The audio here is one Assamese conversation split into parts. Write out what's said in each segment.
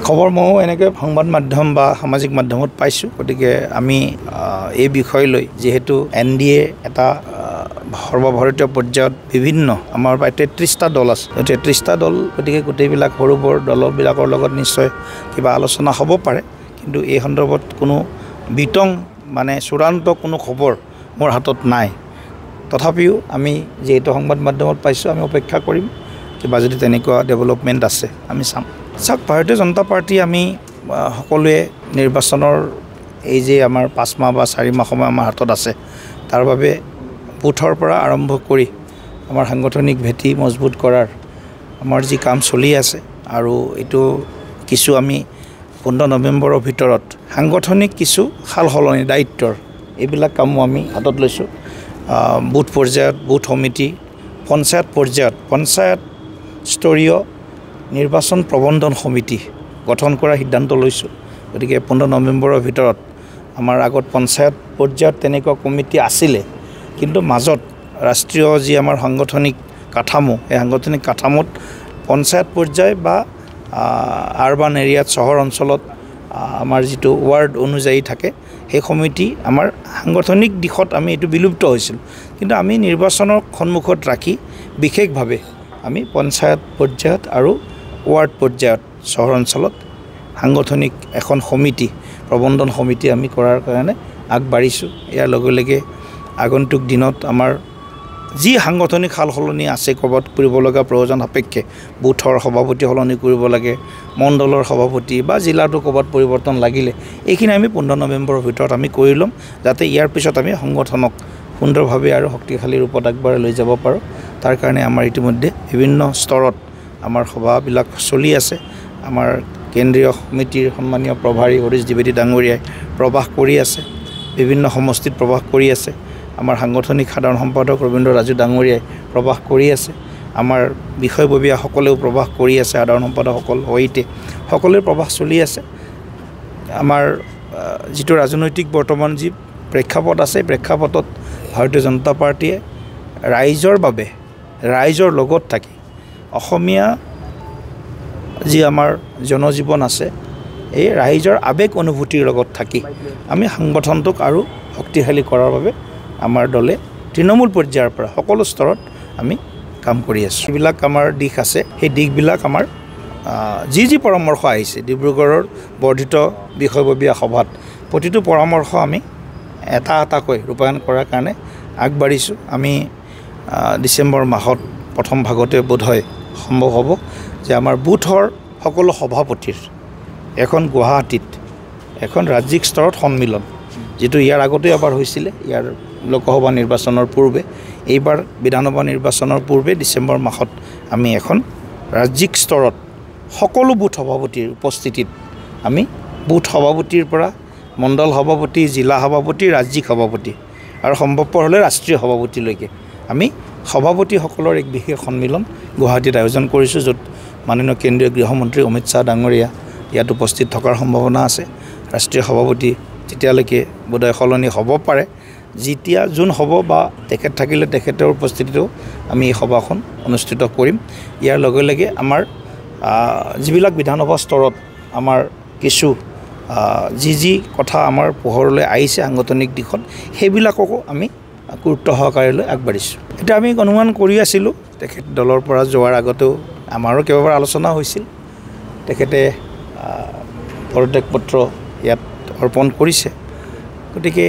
খবৰ ময়ো এনেকৈ সংবাদ মাধ্যম বা সামাজিক মাধ্যমত পাইছোঁ। গতিকে আমি এই বিষয় লৈ যিহেতু NDA এটা সৰ্বভাৰতীয় পৰ্যায়ত বিভিন্ন আমাৰ প্ৰায় 33টা দল আছে, 33টা দল, গতিকে গোটেইবিলাক সৰু বৰ দলবিলাকৰ লগত নিশ্চয় কিবা আলোচনা হ'ব পাৰে। কিন্তু এই সন্দৰ্ভত কোনো বিতং চূড়ান্ত কোনো খবৰ মোৰ হাতত নাই। তথাপিও আমি যিহেতু সংবাদ মাধ্যমত পাইছোঁ, আমি অপেক্ষা কৰিম। কিবা যদি তেনেকুৱা ডেভেলপমেণ্ট আছে আমি চাম। চাওক, ভাৰতীয় জনতা পাৰ্টি আমি সকলোৱে নিৰ্বাচনৰ এই যে আমাৰ 5 মাহ বা 4 মাহ সময় আমাৰ হাতত আছে, তাৰ বাবে বুথৰ পৰা আৰম্ভ কৰি আমাৰ সাংগঠনিক ভেটি মজবুত কৰাৰ আমাৰ যি কাম চলি আছে, আৰু এইটো কিছু আমি 15 নৱেম্বৰৰ ভিতৰত সাংগঠনিক কিছু সাল সলনি দায়িত্বৰ এইবিলাক কামো আমি হাতত লৈছোঁ। বুথ পৰ্যায়ত বুথ সমিতি, পঞ্চায়ত পৰ্যায়ত পঞ্চায়ত স্তৰীয় নিৰ্বাচন প্ৰবন্ধন সমিতি গঠন কৰাৰ সিদ্ধান্ত লৈছোঁ। গতিকে 15 নৱেম্বৰৰ ভিতৰত আমাৰ আগত পঞ্চায়ত পৰ্যায়ত তেনেকুৱা কমিটি আছিলে, কিন্তু মাজত ৰাষ্ট্ৰীয় যি আমাৰ সাংগঠনিক কাঠামো, এই সাংগঠনিক কাঠামোত পঞ্চায়ত পৰ্যায় বা আৰবান এৰিয়াত চহৰ অঞ্চলত আমাৰ যিটো ৱাৰ্ড অনুযায়ী থাকে, সেই সমিতি আমাৰ সাংগঠনিক দিশত আমি এইটো বিলুপ্ত হৈছিল। কিন্তু আমি নিৰ্বাচনৰ সন্মুখত ৰাখি বিশেষভাৱে আমি পঞ্চায়ত পৰ্যায়ত আৰু ৱাৰ্ড পৰ্যায়ত চহৰ অঞ্চলত সাংগঠনিক এখন সমিতি, প্ৰবন্ধন সমিতি আমি কৰাৰ কাৰণে আগবাঢ়িছোঁ। ইয়াৰ লগে লগে আগন্তুক দিনত আমাৰ যি সাংগঠনিক সাল সলনি আছে, ক'ৰবাত কৰিব লগা প্ৰয়োজন সাপেক্ষে বুথৰ সভাপতি সলনি কৰিব লাগে, মণ্ডলৰ সভাপতি বা জিলাটো ক'ৰবাত পৰিৱৰ্তন লাগিলে, এইখিনি আমি 15 নৱেম্বৰৰ ভিতৰত আমি কৰি ল'ম, যাতে ইয়াৰ পিছত আমি সংগঠনক সুন্দৰভাৱে আৰু শক্তিশালী ৰূপত আগবঢ়াই লৈ যাব পাৰোঁ। তাৰ কাৰণে আমাৰ ইতিমধ্যে বিভিন্ন স্তৰত আমাৰ সভাবিলাক চলি আছে। আমাৰ কেন্দ্ৰীয় সমিতিৰ সন্মানীয় প্ৰভাৰী হৰীশ দ্বিবেদী ডাঙৰীয়াই প্ৰৱাস কৰি আছে, বিভিন্ন সমষ্টিত প্ৰৱাস কৰি আছে। আমাৰ সাংগঠনিক সাধাৰণ সম্পাদক ৰবীন্দ্ৰ ৰাজু ডাঙৰীয়াই প্ৰৱাস কৰি আছে। আমাৰ বিষয়ববীয়াসকলেও প্ৰৱাস কৰি আছে, সাধাৰণ সম্পাদকসকল সৈতে সকলোৰে প্ৰৱাস চলি আছে। আমাৰ যিটো ৰাজনৈতিক বৰ্তমান যি প্ৰেক্ষাপট আছে, প্ৰেক্ষাপটত ভাৰতীয় জনতা পাৰ্টীয়ে ৰাইজৰ বাবে, ৰাইজৰ লগত থাকি অসমীয়া যি আমাৰ জনজীৱন আছে, এই ৰাইজৰ আৱেগ অনুভূতিৰ লগত থাকি আমি সংগঠনটোক আৰু শক্তিশালী কৰাৰ বাবে আমাৰ দলে তৃণমূল পৰ্যায়ৰ পৰা সকলো স্তৰত আমি কাম কৰি আছোঁ। যিবিলাক আমাৰ দিশ আছে, সেই দিশবিলাক আমাৰ যি পৰামৰ্শ আহিছে ডিব্ৰুগড়ৰ বৰ্ধিত বিষয়ববীয়া সভাত, প্ৰতিটো পৰামৰ্শ আমি এটা এটাকৈ ৰূপায়ণ কৰাৰ কাৰণে আগবাঢ়িছোঁ। আমি ডিচেম্বৰ মাহত প্ৰথম ভাগতে বোধহয় সম্ভৱ হ'ব যে আমাৰ বুথৰ সকলো সভাপতিৰ এখন গুৱাহাটীত এখন ৰাজ্যিক স্তৰত সন্মিলন, যিটো ইয়াৰ আগতে এবাৰ হৈছিলে, ইয়াৰ লোকসভা নিৰ্বাচনৰ পূৰ্বে, এইবাৰ বিধানসভা নিৰ্বাচনৰ পূৰ্বে ডিচেম্বৰ মাহত আমি এখন ৰাজ্যিক স্তৰত সকলো বুথ সভাপতিৰ উপস্থিতিত আমি বুথ সভাপতিৰ পৰা মণ্ডল সভাপতি, জিলা সভাপতি, ৰাজ্যিক সভাপতি আৰু সম্ভৱপৰ হ'লে ৰাষ্ট্ৰীয় সভাপতিলৈকে আমি সভাপতিসকলৰ এক বিশেষ সন্মিলন গুৱাহাটীত আয়োজন কৰিছোঁ, য'ত মাননীয় কেন্দ্ৰীয় গৃহমন্ত্ৰী অমিত শ্বাহ ডাঙৰীয়া ইয়াত উপস্থিত থকাৰ সম্ভাৱনা আছে। ৰাষ্ট্ৰীয় সভাপতি যেতিয়ালৈকে বোধহয় সলনি হ'ব পাৰে, যেতিয়া যোন হ'ব বা তেখেত থাকিলে তেখেতৰ উপস্থিতিটো আমি এই সভাখন অনুষ্ঠিত কৰিম। ইয়াৰ লগে লগে আমাৰ যিবিলাক বিধানসভা স্তৰত আমাৰ কিছু যি কথা আমাৰ পোহৰলৈ আহিছে সাংগঠনিক দিশত, সেইবিলাককো আমি গুৰুত্ব সহকাৰে লৈ আগবাঢ়িছোঁ। এতিয়া আমি অনুমান কৰি আছিলোঁ, তেখেত দলৰ পৰা যোৱাৰ আগতেও আমাৰো কেইবাবাৰ আলোচনা হৈছিল। তেখেতে পদত্যাগ পত্ৰ ইয়াত অৰ্পণ কৰিছে। গতিকে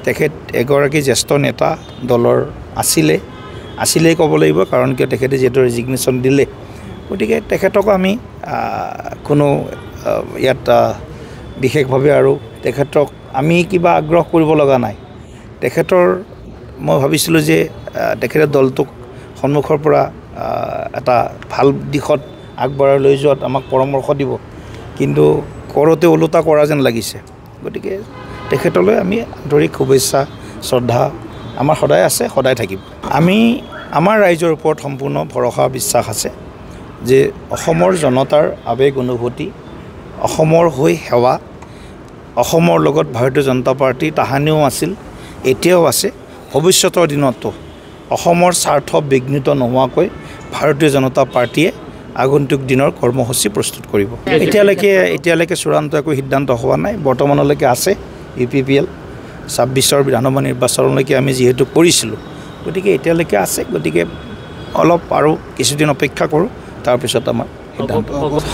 তেখেত এগৰাকী জ্যেষ্ঠ নেতা দলৰ আছিলেই ক'ব লাগিব, কাৰণ কিয় তেখেতে যিহেতু ৰেজিগনেশ্যন দিলে। গতিকে তেখেতক আমি কোনো ইয়াত বিশেষভাৱে আৰু তেখেতক আমি কিবা আগ্ৰহ কৰিব লগা নাই। তেখেতৰ মই ভাবিছিলোঁ যে তেখেতে দলটোক সন্মুখৰ পৰা এটা ভাল দিশত আগবঢ়াই লৈ যোৱাত আমাক পৰামৰ্শ দিব, কিন্তু কৰোঁতে ওলোটা কৰা যেন লাগিছে। গতিকে তেখেতলৈ আমি আন্তৰিক শুভেচ্ছা, শ্ৰদ্ধা আমাৰ সদায় আছে, সদায় থাকিব। আমাৰ ৰাইজৰ ওপৰত সম্পূৰ্ণ ভৰসা, বিশ্বাস আছে যে অসমৰ জনতাৰ আৱেগ অনুভূতি, অসমৰ হৈ সেৱা, অসমৰ লগত ভাৰতীয় জনতা পাৰ্টি তাহানিও আছিল, এতিয়াও আছে, ভৱিষ্যতৰ দিনতো অসমৰ স্বাৰ্থ বিঘ্নিত নোহোৱাকৈ ভাৰতীয় জনতা পাৰ্টিয়ে আগন্তুক দিনৰ কৰ্মসূচী প্ৰস্তুত কৰিব। এতিয়ালৈকে চূড়ান্ত একো সিদ্ধান্ত হোৱা নাই। বৰ্তমানলৈকে আছে UPPL 26ৰ বিধানসভা নিৰ্বাচনলৈকে আমি যিহেতু কৰিছিলোঁ, গতিকে এতিয়ালৈকে আছে। গতিকে অলপ আৰু কিছুদিন অপেক্ষা কৰোঁ, তাৰপিছত আমাৰ সিদ্ধান্ত।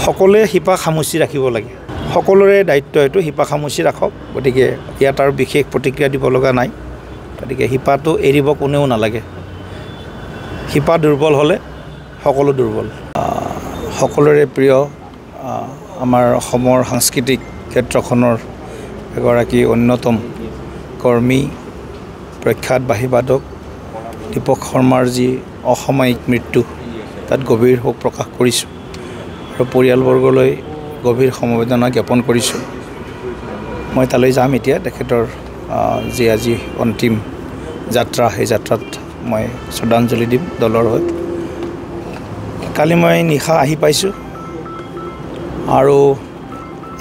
সকলোৱে শিপা খামুচি ৰাখিব লাগে। সকলোৰে দায়িত্ব এইটো, শিপা খামুচি ৰাখক। গতিকে ইয়াত আৰু বিশেষ প্ৰতিক্ৰিয়া দিব লগা নাই। গতিকে শিপাটো এৰিব কোনেও নালাগে। শিপা দুৰ্বল হ'লে সকলো দুৰ্বল। সকলোৰে প্ৰিয় আমাৰ অসমৰ সাংস্কৃতিক ক্ষেত্ৰখনৰ এগৰাকী অন্যতম কৰ্মী, প্ৰখ্যাত বাঁহীবাদক দীপক শৰ্মাৰ যি অসাময়িক মৃত্যু, তাত গভীৰ শোক প্ৰকাশ কৰিছোঁ আৰু পৰিয়ালবৰ্গলৈ গভীৰ সমবেদনা জ্ঞাপন কৰিছোঁ। মই তালৈ যাম এতিয়া, তেখেতৰ যি আজি অন্তিম যাত্ৰা, সেই যাত্ৰাত মই শ্ৰদ্ধাঞ্জলি দিম দলৰ হৈ। কালি মই নিশা আহি পাইছোঁ আৰু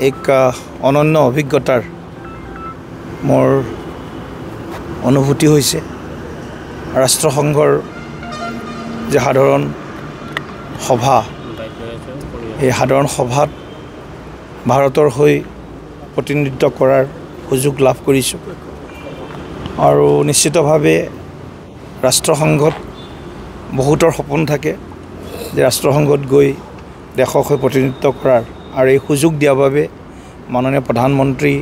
এক অনন্য অভিজ্ঞতাৰ মোৰ অনুভূতি হৈছে। ৰাষ্ট্ৰসংঘৰ যে সাধাৰণ সভা, এই সাধাৰণ সভাত ভাৰতৰ হৈ প্ৰতিনিধিত্ব কৰাৰ সুযোগ লাভ কৰিছোঁ আৰু নিশ্চিতভাৱে ৰাষ্ট্ৰসংঘত বহুতৰ সপোন থাকে যে ৰাষ্ট্ৰসংঘত গৈ দেশক হৈ প্ৰতিনিধিত্ব কৰাৰ, আৰু এই সুযোগ দিয়াৰ বাবে মাননীয় প্ৰধানমন্ত্ৰী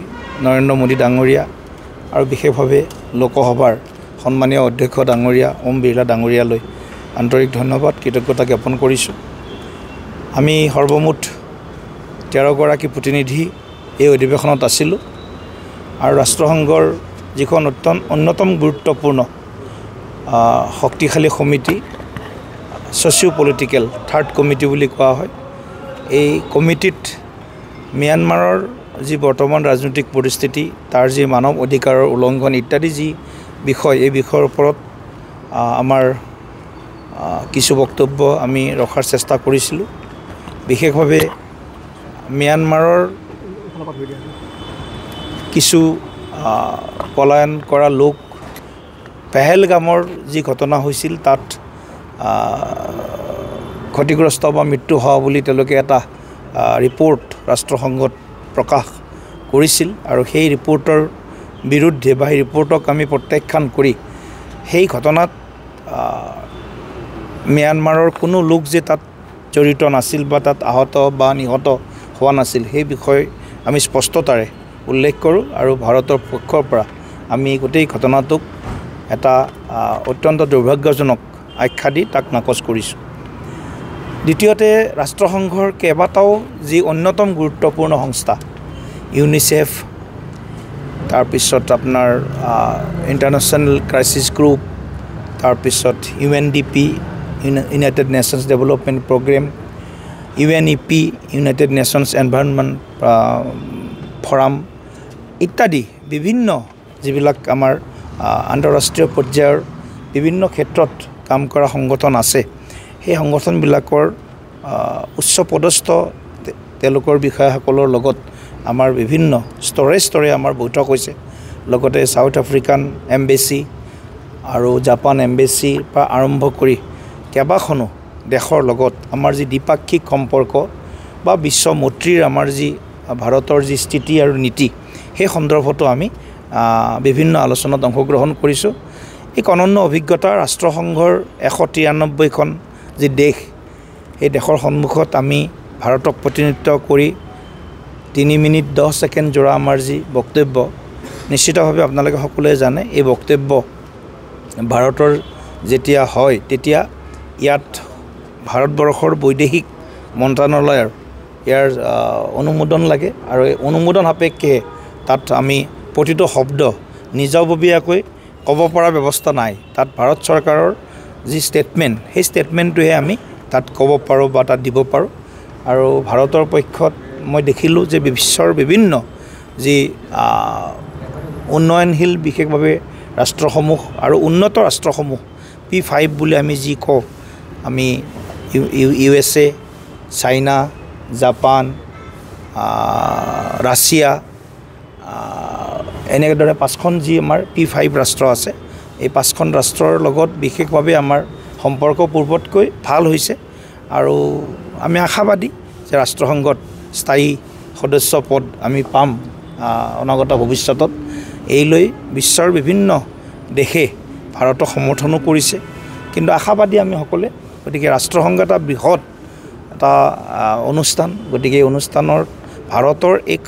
নৰেন্দ্ৰ মোদী ডাঙৰীয়া আৰু বিশেষভাৱে লোকসভাৰ সন্মানীয় অধ্যক্ষ ডাঙৰীয়া ওম বিৰলা ডাঙৰীয়ালৈ আন্তৰিক ধন্যবাদ, কৃতজ্ঞতা জ্ঞাপন কৰিছোঁ। আমি সৰ্বমুঠ 13গৰাকী প্ৰতিনিধি এই অধিৱেশনত আছিলোঁ আৰু ৰাষ্ট্ৰসংঘৰ যিখন অন্যতম গুৰুত্বপূৰ্ণ শক্তিশালী সমিতি, ছ'চিঅ' পলিটিকেল থাৰ্ড কমিটি বুলি কোৱা হয়, এই কমিটিত ম্যানমাৰৰ যি বৰ্তমান ৰাজনৈতিক পৰিস্থিতি, তাৰ যি মানৱ অধিকাৰৰ উলংঘন ইত্যাদি যি বিষয়, এই বিষয়ৰ ওপৰত আমাৰ কিছু বক্তব্য আমি ৰখাৰ চেষ্টা কৰিছিলোঁ। বিশেষভাৱে ম্যানমাৰৰ কিছু পলায়ন কৰা লোক, পেহেলগামৰ যি ঘটনা হৈছিল তাত ক্ষতিগ্ৰস্ত বা মৃত্যু হোৱা বুলি তেওঁলোকে এটা ৰিপৰ্ট ৰাষ্ট্ৰসংঘত প্ৰকাশ কৰিছিল আৰু সেই ৰিপৰ্টৰ বিৰুদ্ধে বা সেই ৰিপৰ্টক আমি প্ৰত্যাখ্যান কৰি সেই ঘটনাত ম্যানমাৰৰ কোনো লোক যে তাত জড়িত নাছিল বা তাত আহত বা নিহত হোৱা নাছিল, সেই বিষয়ে আমি স্পষ্টতাৰে উল্লেখ কৰোঁ আৰু ভাৰতৰ পক্ষৰ পৰা আমি গোটেই ঘটনাটোক এটা অত্যন্ত দুৰ্ভাগ্যজনক আখ্যা দি তাক নাকচ কৰিছোঁ। দ্বিতীয়তে, ৰাষ্ট্ৰসংঘৰ কেইবাটাও যি অন্যতম গুৰুত্বপূৰ্ণ সংস্থা, ইউনিচেফ, তাৰপিছত আপোনাৰ ইণ্টাৰনেশ্যনেল ক্ৰাইচিছ গ্ৰুপ, তাৰপিছত UNDP, United Nations development programme, UNEP, United Nations environment forum ইত্যাদি বিভিন্ন যিবিলাক আমাৰ আন্তঃৰাষ্ট্ৰীয় পৰ্যায়ৰ বিভিন্ন ক্ষেত্ৰত কাম কৰা সংগঠন আছে, সেই সংগঠনবিলাকৰ উচ্চ পদস্থ তেওঁলোকৰ বিষয়াসকলৰ লগত আমাৰ বিভিন্ন স্তৰে স্তৰে আমাৰ বৈঠক হৈছে। লগতে ছাউথ আফ্ৰিকান এম্বেচি আৰু জাপান এম্বেচিৰ পৰা আৰম্ভ কৰি কেইবাখনো দেশৰ লগত আমাৰ যি দ্বিপাক্ষিক সম্পৰ্ক বা বিশ্ব মৈত্ৰীৰ আমাৰ যি ভাৰতৰ যি স্থিতি আৰু নীতি, সেই সন্দৰ্ভতো আমি বিভিন্ন আলোচনাত অংশগ্ৰহণ কৰিছোঁ। এক অনন্য অভিজ্ঞতা। ৰাষ্ট্ৰসংঘৰ 193খন যি দেশ, সেই দেশৰ সন্মুখত আমি ভাৰতক প্ৰতিনিধিত্ব কৰি 3 মিনিট 10 ছেকেণ্ড জোৰা আমাৰ যি বক্তব্য, নিশ্চিতভাৱে আপোনালোকে সকলোৱে জানে, এই বক্তব্য ভাৰতৰ যেতিয়া হয় তেতিয়া ইয়াত ভাৰতবৰ্ষৰ বৈদেশিক মন্ত্ৰণালয়ৰ ইয়াৰ অনুমোদন লাগে আৰু এই অনুমোদন সাপেক্ষে তাত আমি প্ৰতিটো শব্দ নিজাববীয়াকৈ ক'ব পৰা ব্যৱস্থা নাই। তাত ভাৰত চৰকাৰৰ যি ষ্টেটমেণ্ট, সেই ষ্টেটমেণ্টটোহে আমি তাত ক'ব পাৰোঁ বা তাত দিব পাৰোঁ। আৰু ভাৰতৰ পক্ষত মই দেখিলোঁ যে বিশ্বৰ বিভিন্ন যি উন্নয়নশীল বিশেষভাৱে ৰাষ্ট্ৰসমূহ আৰু উন্নত ৰাষ্ট্ৰসমূহ P5 বুলি আমি যি কওঁ, আমি USA, চাইনা, জাপান, ৰাছিয়া, এনেদৰে 5খন যি আমাৰ P5 ৰাষ্ট্ৰ আছে, এই 5খন ৰাষ্ট্ৰৰ লগত বিশেষভাৱে আমাৰ সম্পৰ্ক পূৰ্বতকৈ ভাল হৈছে আৰু আমি আশাবাদী যে ৰাষ্ট্ৰসংঘত স্থায়ী সদস্য পদ আমি পাম অনাগত ভৱিষ্যতত। এই লৈ বিশ্বৰ বিভিন্ন দেশে ভাৰতক সমৰ্থনো কৰিছে, কিন্তু আশাবাদী আমি সকলোৱে। গতিকে ৰাষ্ট্ৰসংঘ এটা বৃহৎ এটা অনুষ্ঠান, গতিকে এই অনুষ্ঠানৰ ভাৰতৰ এক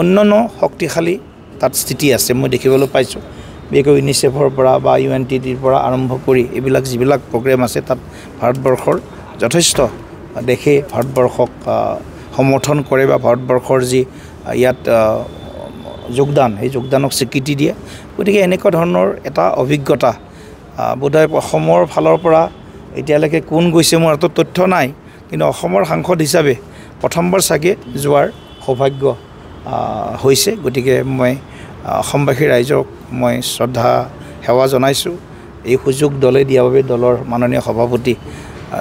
অন্যান্য শক্তিশালী তাত স্থিতি আছে মই দেখিবলৈ পাইছোঁ। বিশেষকৈ ইউনিচেফৰ পৰা বা UNTDৰ পৰা আৰম্ভ কৰি এইবিলাক যিবিলাক প্ৰগ্ৰেম আছে তাত ভাৰতবৰ্ষৰ যথেষ্ট দেশে ভাৰতবৰ্ষক সমৰ্থন কৰে বা ভাৰতবৰ্ষৰ যি ইয়াত যোগদান সেই যোগদানক স্বীকৃতি দিয়ে। গতিকে এনেকুৱা ধৰণৰ এটা অভিজ্ঞতা বোধহয় অসমৰ ফালৰ পৰা এতিয়ালৈকে কোন গৈছে মোৰ হাতত তথ্য নাই, কিন্তু অসমৰ সাংসদ হিচাপে প্ৰথমবাৰ চাগে যোৱাৰ সৌভাগ্য হৈছে। গতিকে মই অসমবাসী ৰাইজক মই শ্ৰদ্ধা সেৱা জনাইছোঁ। এই সুযোগ দলে দিয়াৰ বাবে দলৰ মাননীয় সভাপতি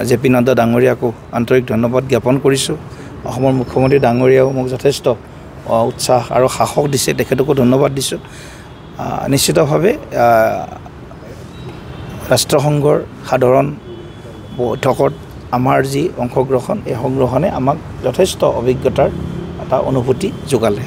JP নাড্ডা ডাঙৰীয়াকো আন্তৰিক ধন্যবাদ জ্ঞাপন কৰিছোঁ। অসমৰ মুখ্যমন্ত্ৰী ডাঙৰীয়াও মোক যথেষ্ট উৎসাহ আৰু সাহস দিছে, তেখেতকো ধন্যবাদ দিছোঁ। নিশ্চিতভাৱে ৰাষ্ট্ৰসংঘৰ সাধাৰণ বৈঠকত আমাৰ যি অংশগ্ৰহণ, এই সংগ্ৰহণে আমাক যথেষ্ট অভিজ্ঞতাৰ এটা অনুভূতি যোগালে।